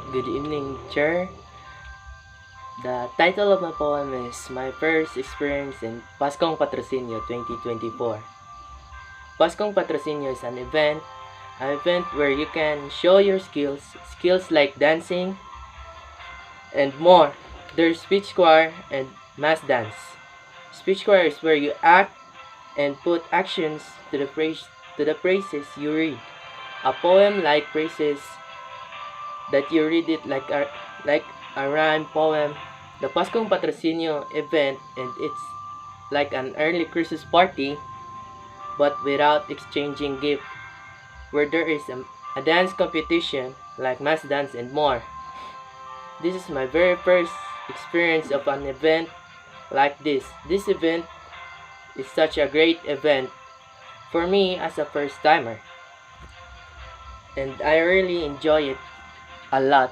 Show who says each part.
Speaker 1: Good evening, Chair. The title of my poem is My First Experience in Paskong Patrocinio 2024. Paskong Patrocinio is an event where you can show your skills like dancing and more. There's speech choir and mass dance. Speech choir is where you act and put actions to the phrases you read. A poem like phrases that you read it like a rhyme poem. The Paskong Patrocinio event, and it's like an early Christmas party but without exchanging gift, where there is a dance competition like mass dance and more. This is my very first experience of an event like this. This event is such a great event for me as a first timer, and I really enjoy it a lot.